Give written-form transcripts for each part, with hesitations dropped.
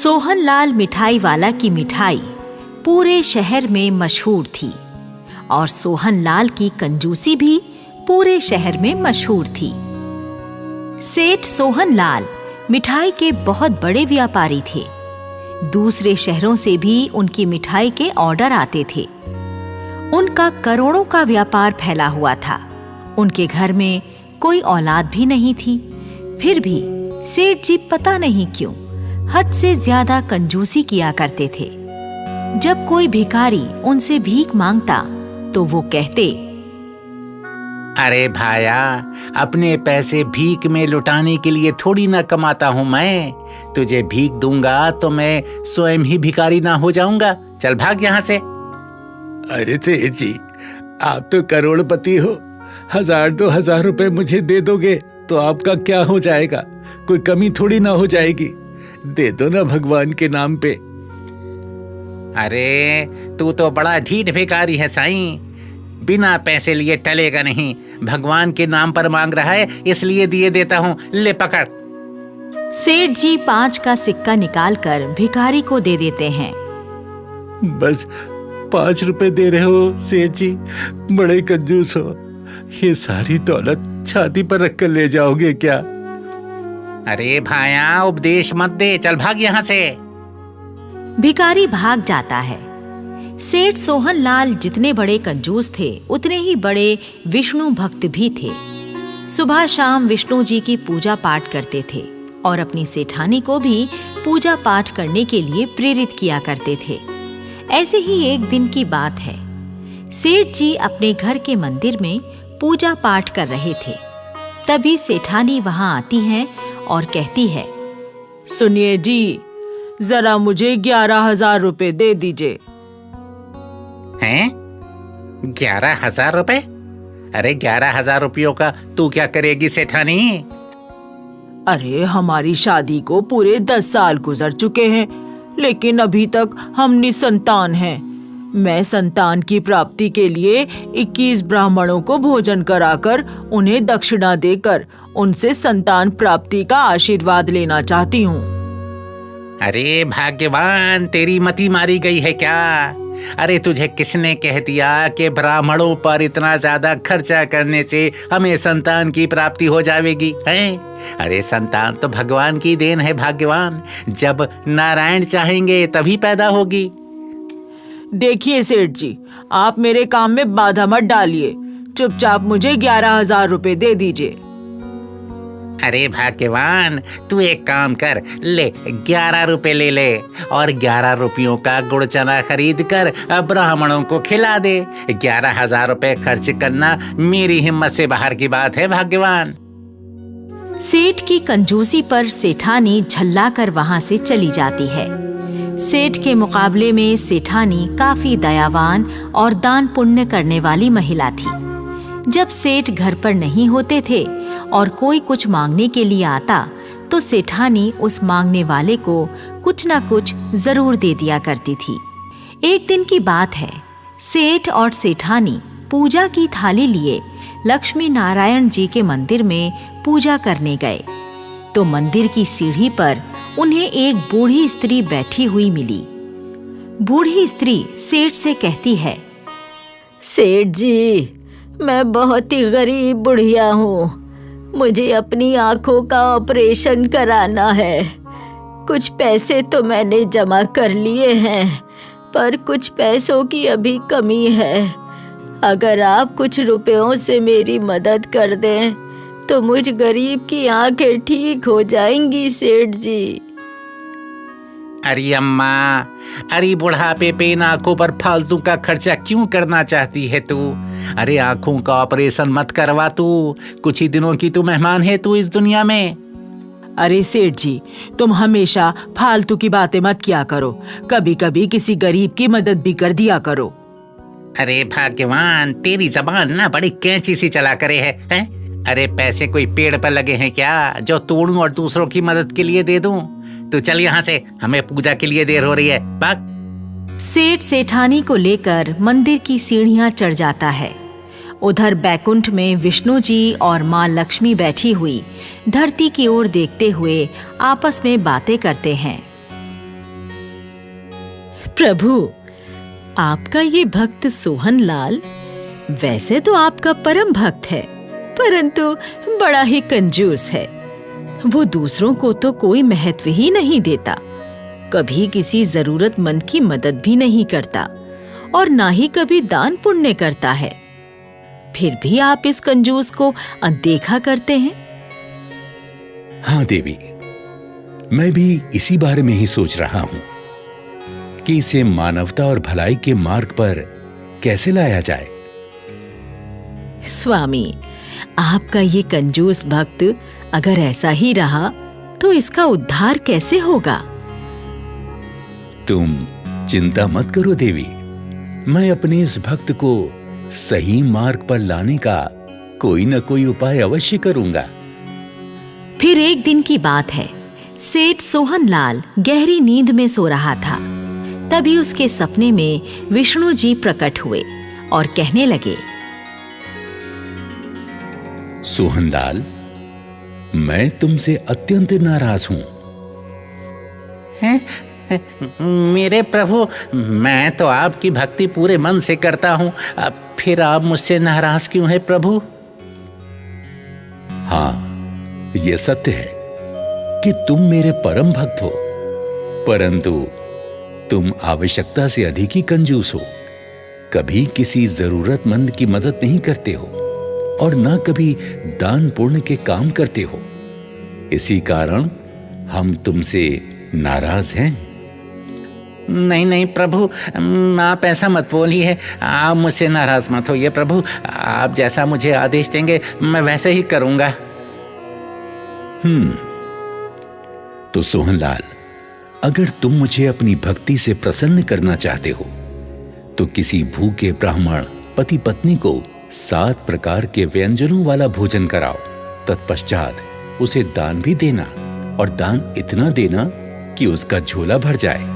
सोहनलाल मिठाई वाला की मिठाई पूरे शहर में मशहूर थी और सोहनलाल की कंजूसी भी पूरे शहर में मशहूर थी। सेठ सोहनलाल मिठाई के बहुत बड़े व्यापारी थे। दूसरे शहरों से भी उनकी मिठाई के ऑर्डर आते थे। उनका करोड़ों का व्यापार फैला हुआ था। उनके घर में कोई औलाद भी नहीं थी। फिर भी सेठ जी पता नहीं क्यों हद से ज्यादा कंजूसी किया करते थे। जब कोई भिखारी उनसे भीख मांगता तो वो कहते, अरे भाया, अपने पैसे भीख में लुटाने के लिए थोड़ी ना कमाता हूँ मैं। तुझे भीख दूंगा तो मैं स्वयं ही भिखारी ना हो जाऊंगा। चल भाग यहाँ से। अरे सेठ जी, आप तो करोड़पति हो। 1000-2000 रुपए मुझे दे दोगे तो आपका क्या हो जाएगा? कोई कमी थोड़ी ना हो जाएगी। दे दो ना भगवान के नाम पे। अरे तू तो बड़ा ढीठ भिखारी है साईं। बिना पैसे लिए टलेगा नहीं। भगवान के नाम पर मांग रहा है, इसलिए दिए देता हूँ। ले पकड़। सेठ जी 5 का सिक्का निकालकर भिखारी को दे देते हैं। बस 5 रुपए दे रहे हो सेठ जी, बड़े कंजूस हो। ये सारी दौलत छाती पर रख कर ले जाओगे क्या? अरे भाया, उपदेश मत दे। चल भाग यहाँ से। भिखारी भाग जाता है। सेठ सोहनलाल जितने बड़े कंजूस थे उतने ही बड़े विष्णु भक्त भी थे। सुबह शाम विष्णु जी की पूजा पाठ करते थे और अपनी सेठानी को भी पूजा पाठ करने के लिए प्रेरित किया करते थे। ऐसे ही एक दिन की बात है। सेठ जी अपने घर के मंदिर में पूजा पाठ कर रहे थे। तभी सेठानी वहां आती है और कहती है, सुनिए जी, जरा मुझे 11,000 रुपए दे दीजिए। हैं? 11,000 रुपए? अरे 11,000 रुपयों का तू क्या करेगी सेठानी? अरे हमारी शादी को पूरे 10 साल गुजर चुके हैं, लेकिन अभी तक हम निसंतान हैं। मैं संतान की प्राप्ति के लिए 21 ब्राह्मणों को भोजन कराकर उन्हें दक्षिणा देकर उनसे संतान प्राप्ति का आशीर्वाद लेना चाहती हूँ। अरे भाग्यवान, तेरी मति मारी गई है क्या? अरे तुझे किसने कह दिया कि ब्राह्मणों पर इतना ज्यादा खर्चा करने से हमें संतान की प्राप्ति हो जाएगी? हैं? अरे संतान तो भगवान की देन है भाग्यवान। जब नारायण चाहेंगे तभी पैदा होगी। देखिए सेठ जी, आप मेरे काम में बाधा मत डालिए। चुपचाप मुझे 11,000 रुपए दे दीजिए। अरे भाग्यवान, तू एक काम कर, ले 11 रुपए ले ले और 11 रुपयों का गुड़ चना खरीद कर ब्राह्मणों को खिला दे। 11,000 रुपए खर्च करना मेरी हिम्मत से बाहर की बात है भाग्यवान। सेठ की कंजूसी पर सेठानी झल्ला कर वहां से चली जाती है। सेठ के मुकाबले में सेठानी काफी दयावान और दान पुण्य करने वाली महिला थी। जब सेठ घर पर नहीं होते थे और कोई कुछ मांगने के लिए आता तो सेठानी उस मांगने वाले को कुछ न कुछ जरूर दे दिया करती थी। एक दिन की बात है, सेठ और सेठानी पूजा की थाली लिए लक्ष्मी नारायण जी के मंदिर में पूजा करने गए तो मंदिर की सीढ़ी पर उन्हें एक बूढ़ी स्त्री बैठी हुई मिली। बूढ़ी स्त्री सेठ से कहती है, सेठ जी, मैं बहुत ही गरीब बुढ़िया हूँ। मुझे अपनी आँखों का ऑपरेशन कराना है। कुछ पैसे तो मैंने जमा कर लिए हैं, पर कुछ पैसों की अभी कमी है। अगर आप कुछ रुपयों से मेरी मदद कर दें तो मुझ गरीब की आंखें ठीक हो जाएंगी सेठ जी। अरे अम्मा, अरे बुढ़ापे पे इन आंखों पर फालतू का खर्चा क्यों करना चाहती है तू? अरे आंखों का ऑपरेशन मत करवा तू। कुछ ही दिनों की तू मेहमान है तू इस दुनिया में। अरे सेठ जी, तुम हमेशा फालतू की बातें मत किया करो। कभी कभी किसी गरीब की मदद भी कर दिया करो। अरे भाग्यवान, तेरी जबान ना बड़ी कैंची सी चला करे है? अरे पैसे कोई पेड़ पर लगे हैं क्या जो तोड़ूं और दूसरों की मदद के लिए दे दूं? तू चल यहाँ से, हमें पूजा के लिए देर हो रही है। भाग। सेठ सेठानी को लेकर मंदिर की सीढ़ियां चढ़ जाता है। उधर बैकुंठ में विष्णु जी और माँ लक्ष्मी बैठी हुई धरती की ओर देखते हुए आपस में बातें करते हैं। प्रभु, आपका ये भक्त सोहन लाल वैसे तो आपका परम भक्त है, परंतु बड़ा ही कंजूस है। वो दूसरों को तो कोई महत्व ही नहीं देता, कभी किसी जरूरतमंद की मदद भी नहीं करता और ना ही कभी दान पुण्य करता है। फिर भी आप इस कंजूस को अनदेखा करते हैं। हाँ देवी, मैं भी इसी बारे में ही सोच रहा हूं कि इसे मानवता और भलाई के मार्ग पर कैसे लाया जाए। स्वामी, आपका ये कंजूस भक्त अगर ऐसा ही रहा तो इसका उद्धार कैसे होगा? तुम चिंता मत करो देवी, मैं अपने इस भक्त को सही मार्ग पर लाने का कोई न कोई उपाय अवश्य करूंगा। फिर एक दिन की बात है, सेठ सोहन लाल गहरी नींद में सो रहा था। तभी उसके सपने में विष्णु जी प्रकट हुए और कहने लगे, सोहनलाल, मैं तुमसे अत्यंत नाराज हूं। हैं? मेरे प्रभु, मैं तो आपकी भक्ति पूरे मन से करता हूँ, फिर आप मुझसे नाराज क्यों हैं प्रभु? हाँ, यह सत्य है कि तुम मेरे परम भक्त हो, परंतु तुम आवश्यकता से अधिक ही कंजूस हो। कभी किसी जरूरतमंद की मदद नहीं करते हो और ना कभी दान पुण्य के काम करते हो। इसी कारण हम तुमसे नाराज हैं। नहीं नहीं प्रभु, आप ऐसा मत बोलिए, आप मुझसे नाराज मत होइए प्रभु। आप जैसा मुझे आदेश देंगे मैं वैसे ही करूंगा। तो सोहनलाल, अगर तुम मुझे अपनी भक्ति से प्रसन्न करना चाहते हो तो किसी भूखे ब्राह्मण पति पत्नी को 7 प्रकार के व्यंजनों वाला भोजन कराओ। तत्पश्चात उसे दान भी देना, और दान इतना देना कि उसका झोला भर जाए।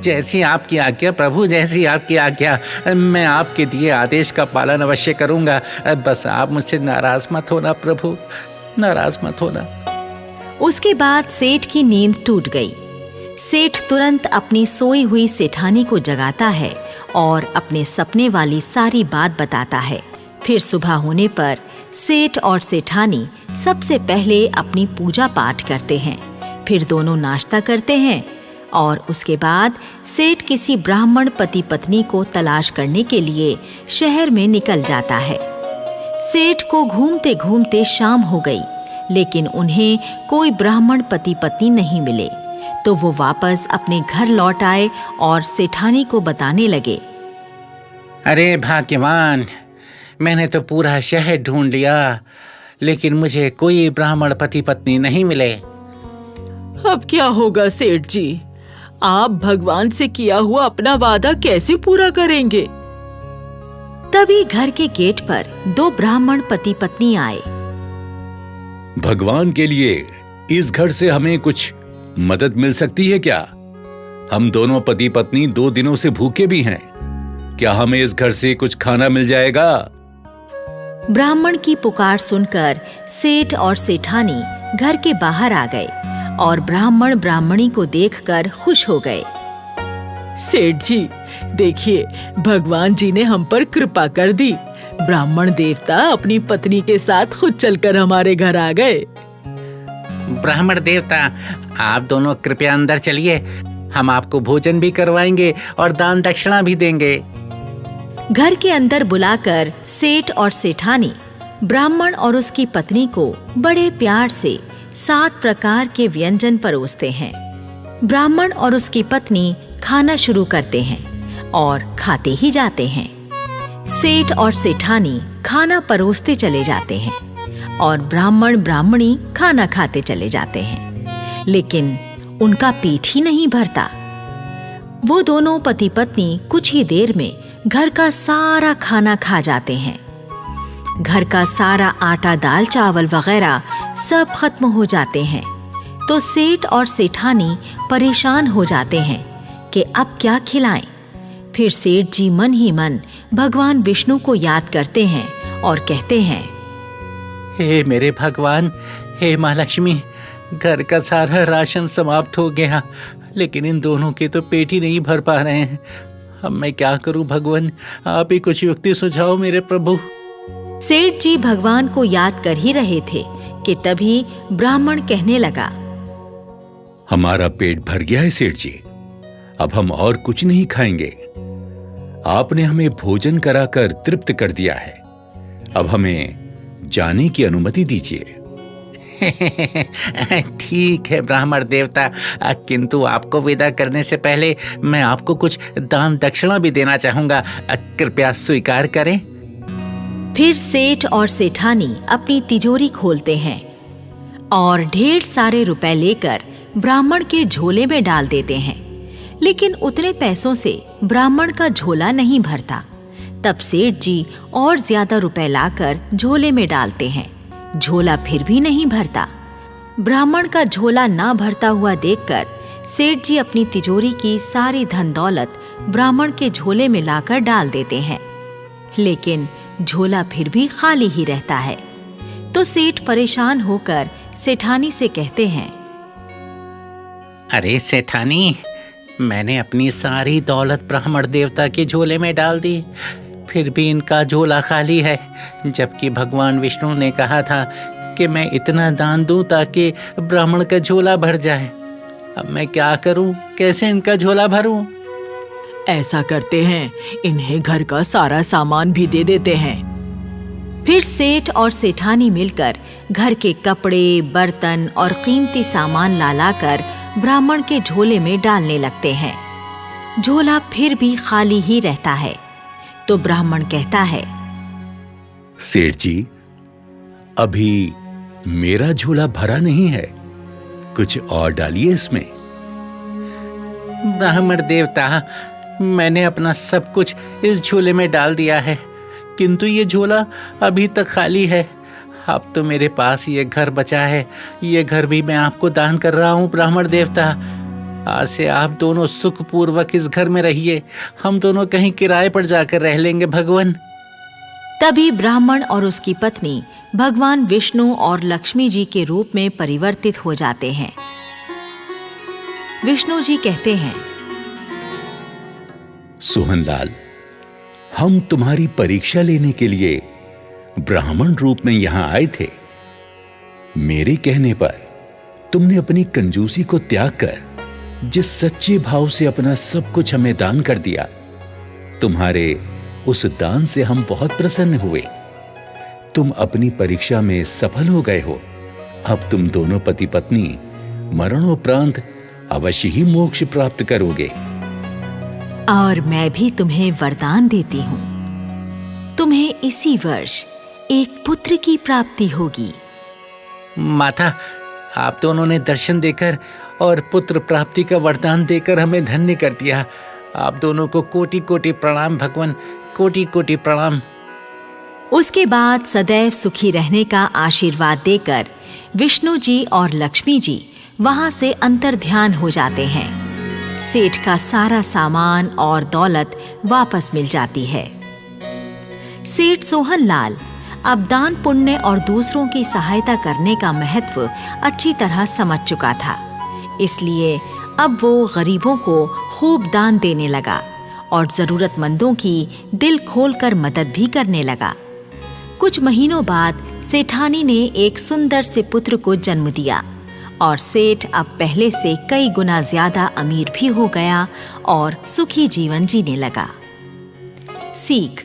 जैसी आपकी आज्ञा प्रभु, जैसी आपकी आज्ञा। मैं आपके दिए आदेश का पालन अवश्य करूंगा। बस आप मुझसे नाराज मत होना प्रभु, नाराज मत होना। उसके बाद सेठ की नींद टूट गई। सेठ तुरंत अपनी सोई हुई सेठानी को जगाता है और अपने सपने वाली सारी बात बताता है। फिर सुबह होने पर सेठ और सेठानी सबसे पहले अपनी पूजा पाठ करते हैं। फिर दोनों नाश्ता करते हैं और उसके बाद सेठ किसी ब्राह्मण पति पत्नी को तलाश करने के लिए शहर में निकल जाता है। सेठ को घूमते घूमते शाम हो गई, लेकिन उन्हें कोई ब्राह्मण पति पत्नी नहीं मिले। तो वो वापस अपने घर लौट आए और सेठानी को बताने लगे, अरे भाग्यवान, मैंने तो पूरा शहर ढूंढ लिया, लेकिन मुझे कोई ब्राह्मण पति पत्नी नहीं मिले। अब क्या होगा सेठ जी? आप भगवान से किया हुआ अपना वादा कैसे पूरा करेंगे? तभी घर के गेट पर 2 ब्राह्मण पति पत्नी आए। भगवान के लिए इस घर से हमें कुछ मदद मिल सकती है क्या? हम दोनों पति पत्नी 2 दिनों से भूखे भी हैं। क्या हमें इस घर से कुछ खाना मिल जाएगा? ब्राह्मण की पुकार सुनकर सेठ और सेठानी घर के बाहर आ गए और ब्राह्मण ब्राह्मणी को देखकर खुश हो गए। सेठ जी, देखिए, भगवान जी ने हम पर कृपा कर दी। ब्राह्मण देवता अपनी पत्नी के साथ खुद चलकर हमारे घर आ गए। ब्राह्मण देवता, आप दोनों कृपया अंदर चलिए, हम आपको भोजन भी करवाएंगे और दान दक्षिणा भी देंगे। घर के अंदर बुलाकर सेठ और सेठानी ब्राह्मण और उसकी पत्नी को बड़े प्यार से 7 प्रकार के व्यंजन परोसते हैं। ब्राह्मण और उसकी पत्नी खाना शुरू करते हैं और खाते ही जाते हैं। सेठ और सेठानी खाना परोसते चले जाते हैं और ब्राह्मण ब्राह्मणी खाना खाते चले जाते हैं, लेकिन उनका पेट ही नहीं भरता। वो दोनों पति पत्नी कुछ ही देर में घर का सारा खाना खा जाते हैं। घर का सारा आटा दाल चावल वगैरह सब खत्म हो जाते हैं। तो सेठ और सेठानी परेशान हो जाते हैं कि अब क्या खिलाएं। फिर सेठ जी मन ही मन भगवान विष्णु को याद करते हैं और कहते हैं, हे मेरे भगवान, हे माँ लक्ष्मी, घर का सारा राशन समाप्त हो गया, लेकिन इन दोनों के तो पेट ही नहीं भर पा रहे हैं। अब मैं क्या करूं भगवान, आप ही कुछ युक्ति सुझाओ मेरे प्रभु। सेठ जी भगवान को याद कर ही रहे थे कि तभी ब्राह्मण कहने लगा, हमारा पेट भर गया है सेठ जी, अब हम और कुछ नहीं खाएंगे। आपने हमें भोजन कराकर तृप्त कर दिया है, अब हमें जाने की अनुमति दीजिए। ठीक है ब्राह्मण देवता, किंतु आपको विदा करने से पहले मैं आपको कुछ दान दक्षिणा भी देना चाहूंगा, कृपया स्वीकार करें। फिर सेठ और सेठानी अपनी तिजोरी खोलते हैं और ढेर सारे रुपए लेकर ब्राह्मण के झोले में डाल देते हैं, लेकिन उतने पैसों से ब्राह्मण का झोला नहीं भरता। तब सेठ जी और ज्यादा रुपए लाकर झोले में डालते हैं, झोला फिर भी नहीं भरता। ब्राह्मण का झोला ना भरता हुआ देखकर सेठ जी अपनी तिजोरी की सारी धन दौलत ब्राह्मण के झोले में लाकर डाल देते हैं, लेकिन झोला फिर भी खाली ही रहता है। तो सेठ परेशान होकर सेठानी से कहते हैं, अरे सेठानी, मैंने अपनी सारी दौलत ब्राह्मण देवता के झोले में डाल दी, फिर भी इनका झोला खाली है, जबकि भगवान विष्णु ने कहा था कि मैं इतना दान दूं ताकि ब्राह्मण का झोला भर जाए। अब मैं क्या करूं, कैसे इनका झोला भरूं? ऐसा करते हैं, इन्हें घर का सारा सामान भी दे देते हैं। फिर सेठ और सेठानी मिलकर घर के कपड़े, बर्तन और कीमती सामान ला कर ब्राह्मण के झोले में डालने लगते हैं। झोला फिर भी खाली ही रहता है। तो ब्राह्मण कहता है, सेठ जी, अभी मेरा झोला भरा नहीं है, कुछ और डालिए इसमें। ब्राह्मण देवता, मैंने अपना सब कुछ इस झोले में डाल दिया है, किंतु ये झोला अभी तक खाली है। अब तो मेरे पास ये घर बचा है, ये घर भी मैं आपको दान कर रहा हूँ ब्राह्मण देवता। आज से आप दोनों सुखपूर्वक इस घर में रहिए, हम दोनों कहीं किराए पर जाकर रह लेंगे भगवान। तभी ब्राह्मण और उसकी पत्नी भगवान विष्णु और लक्ष्मी जी के रूप में परिवर्तित हो जाते हैं। विष्णु जी कहते हैं, सोहनलाल, हम तुम्हारी परीक्षा लेने के लिए ब्राह्मण रूप में यहां आए थे। मेरे कहने पर तुमने अपनी कंजूसी को त्याग कर जिस सच्चे भाव से अपना सब कुछ हमें दान कर दिया, तुम्हारे उस दान से हम बहुत प्रसन्न हुए। तुम अपनी परीक्षा में सफल हो गए हो। अब तुम दोनों पति पत्नी मरणोपरांत अवश्य ही मोक्ष प्राप्त करोगे। और मैं भी तुम्हें वरदान देती हूँ, तुम्हें इसी वर्ष एक पुत्र की प्राप्ति होगी। माता, आप दोनों ने दर्शन देकर और पुत्र प्राप्ति का वरदान देकर हमें धन्य कर दिया। आप दोनों को कोटि कोटि प्रणाम भगवान, कोटि कोटि प्रणाम। उसके बाद सदैव सुखी रहने का आशीर्वाद देकर विष्णु जी और लक्ष्मी जी वहां से अंतर्ध्यान हो जाते हैं। सेठ का सारा सामान और दौलत वापस मिल जाती है। सेठ सोहनलाल अब दान पुण्य और दूसरों की सहायता करने का महत्व अच्छी तरह समझ चुका था, इसलिए अब वो गरीबों को खूब दान देने लगा और जरूरतमंदों की दिल खोलकर मदद भी करने लगा। कुछ महीनों बाद सेठानी ने एक सुंदर से पुत्र को जन्म दिया और सेठ अब पहले से कई गुना ज्यादा अमीर भी हो गया और सुखी जीवन जीने लगा। सीख: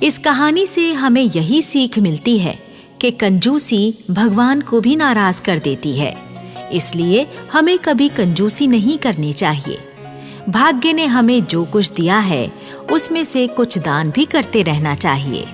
इस कहानी से हमें यही सीख मिलती है कि कंजूसी भगवान को भी नाराज कर देती है, इसलिए हमें कभी कंजूसी नहीं करनी चाहिए। भाग्य ने हमें जो कुछ दिया है उसमें से कुछ दान भी करते रहना चाहिए।